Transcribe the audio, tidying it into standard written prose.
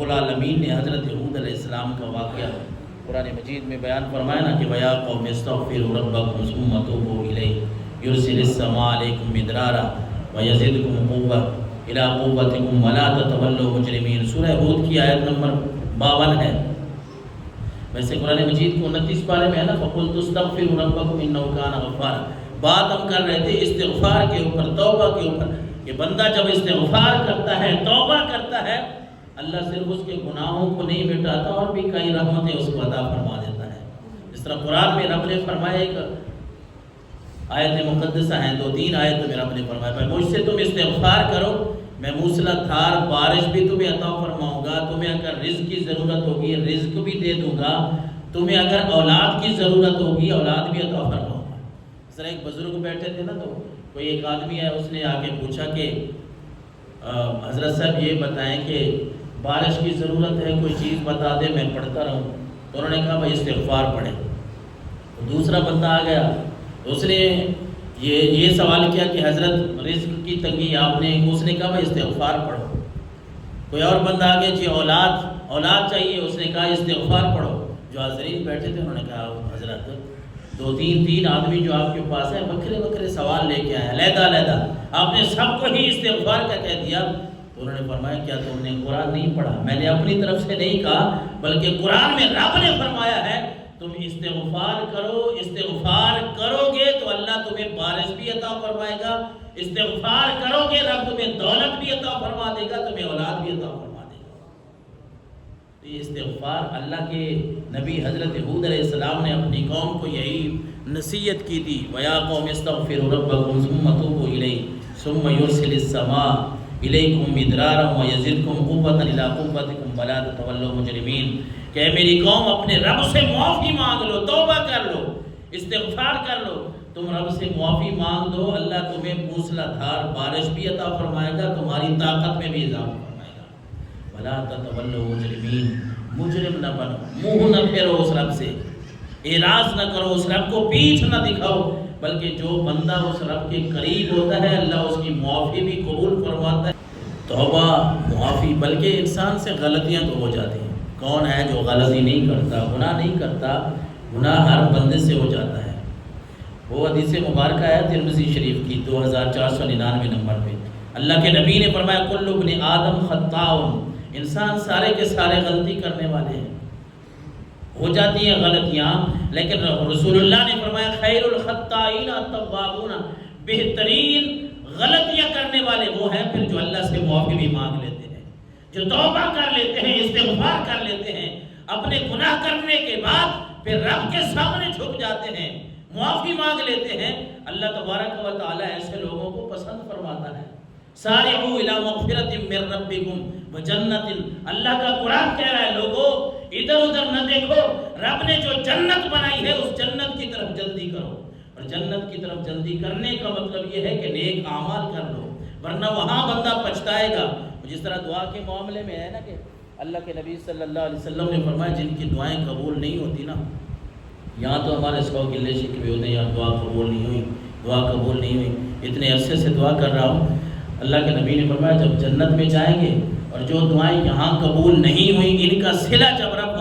العالمین نے حضرت ہود علیہ السلام کا واقعہ قرآن مجید میں بیان فرمایا نا کہ وَيَا قَوْمِ اسْتَغْفِرُوا رَبَّكُمْ ثُمَّ تُوبُوا إِلَيْهِ يُرْسِلِ السَّمَاءَ عَلَيْكُمْ مِدْرَارًا وَيَزِدْكُمْ قُوَّةً إِلَىٰ قُوَّتِكُمْ وَلَا تَتَوَلَّوْا مُجْرِمِينَ۔ سورہ ہود کی آیت نمبر 52 ہے۔ ویسے قرآن مجید کو 29 پارے میں ہے نا فَقُلْتُ اسْتَغْفِرُوا رَبَّكُمْ إِنَّهُ كَانَ غَفَّارًا۔ بات ہم کر رہے تھے استغفار کے اوپر، توبہ کے اوپر، کہ بندہ جب استغفار کرتا ہے، توبہ کرتا ہے، اللہ صرف اس کے گناہوں کو نہیں مٹاتا اور بھی کئی رحمتیں اس کو عطا فرما دیتا ہے۔ اس طرح قرآن میں رب نے فرمایا، ایک آیت مقدسہ ہیں، 2-3 آیتوں میں رب نے فرمایا مجھ سے تم استغفار کرو، میں موسلا دھار بارش بھی تمہیں عطا فرماؤں گا، تمہیں اگر رزق کی ضرورت ہوگی رزق بھی دے دوں گا، تمہیں اگر اولاد کی ضرورت ہوگی اولاد بھی عطا فرماؤں گا۔ اس طرح ایک بزرگ بیٹھے تھے نا، تو کوئی ایک آدمی ہے، اس نے آ کے پوچھا کہ حضرت صاحب یہ بتائیں کہ بارش کی ضرورت ہے، کوئی چیز بتا دے میں پڑھتا رہوں۔ تو انہوں نے کہا بھائی استغفار پڑھیں۔ تو دوسرا بندہ آ گیا، اس نے یہ سوال کیا کہ حضرت رزق کی تنگی آپ نے، اس نے کہا بھائی استغفار پڑھو۔ کوئی اور بندہ آ گیا جی اولاد چاہیے، اس نے کہا استغفار پڑھو۔ جو حاضرین بیٹھے تھے انہوں نے کہا حضرت 2-3 آدمی جو آپ کے پاس ہیں بکھرے بکھرے سوال لے کے آئے ہیں، علیحدہ، آپ نے سب کو ہی استغفار کا کہہ دیا۔ تو انہوں نے فرمایا کیا تم نے قرآن نہیں پڑھا؟ میں نے اپنی طرف سے نہیں کہا، بلکہ قرآن میں رب نے فرمایا ہے تم استغفار کرو گے تو اللہ تمہیں بارش بھی عطا فرمائے گا، استغفار کرو گے رب تمہیں دولت بھی عطا فرما دے گا، تمہیں اولاد بھی عطا فرما دے گا۔ تو یہ استغفار اللہ کے نبی حضرت ہود علیہ السلام نے اپنی قوم کو یہی نصیحت کی تھی، وَيَا قَوْمِ اسْتَغْفِرُوا رَبَّكُمْ ثُمَّ تُوبُوا إِلَيْهِ ثُمَّ يُرْسِلِ السَّمَاءَ إِلَيْكُمْ مِدْرَارًا وَيَزِدْكُمْ قُوَّةً إِلَىٰ قُوَّتِكُمْ وَلَا تَتَوَلَّوْا مُجْرِمِينَ۔ کہ میری قوم اپنے رب سے معافی مانگ لو، توبہ کر لو، استغفار کر لو، تم رب سے معافی مانگ دو، اللہ تمہیں موسلا دھار بارش بھی عطا فرمائے گا، تمہاری طاقت میں بھی اضافہ فرمائے گا۔ وَلَا تَتَوَلَّوْا مُجْرِمِينَ۔ مجرم نہ بنو، منہ نہ پھیرو اس رب سے، اعراض نہ کرو، اس رب کو پیٹھ نہ دکھاؤ، بلکہ جو بندہ اس رب کے قریب ہوتا ہے اللہ اس کی معافی بھی قبول فرماتا ہے۔ توبہ، معافی، بلکہ انسان سے غلطیاں تو ہو جاتی ہیں، کون ہے جو غلطی نہیں کرتا، گناہ نہیں کرتا؟ گناہ ہر بندے سے ہو جاتا ہے۔ وہ حدیث مبارکہ ہے ترمذی شریف کی 2499 نمبر پہ، اللہ کے نبی نے فرمایا کل ابن آدم خطاء، انسان سارے کے سارے غلطی کرنے والے ہیں، ہو جاتی ہیں غلطیاں، لیکن رسول اللہ نے فرمایا خیر الخطائین التوابون، بہترین غلطیاں کرنے والے وہ ہیں پھر جو اللہ سے معافی بھی مانگ لیتے ہیں، جو توبہ کر لیتے ہیں، استغفار کر لیتے ہیں، اپنے گناہ کرنے کے بعد پھر رب کے سامنے جھک جاتے ہیں، معافی مانگ لیتے ہیں۔ اللہ تبارک و تعالی ایسے لوگوں کو پسند فرماتا ہے۔ سارعوا الی مغفرۃ من ربکم وجنت، اللہ کا قرآن کہہ رہا ہے لوگوں ادھر ادھر نہ دیکھو، رب نے جو جنت بنائی ہے اس جنت کی طرف جلدی کرو، اور جنت کی طرف جلدی کرنے کا مطلب یہ ہے کہ نیک اعمال کر لو، ورنہ وہاں بندہ پچھتائے گا۔ جس طرح دعا کے معاملے میں ہے نا کہ اللہ کے نبی صلی اللہ علیہ وسلم نے فرمایا جن کی دعائیں قبول نہیں ہوتی نا، یہاں تو ہمارے 100 گلے شکوے ہوتے ہیں، یار دعا قبول نہیں ہوئی، دعا قبول نہیں ہوئی، اتنے عرصے سے دعا کر رہا ہوں۔ اللہ کے نبی نے فرمایا جب جنت میں جائیں گے اور جو دعائیں یہاں قبول نہیں ہوئی ان کا صلہ جب رب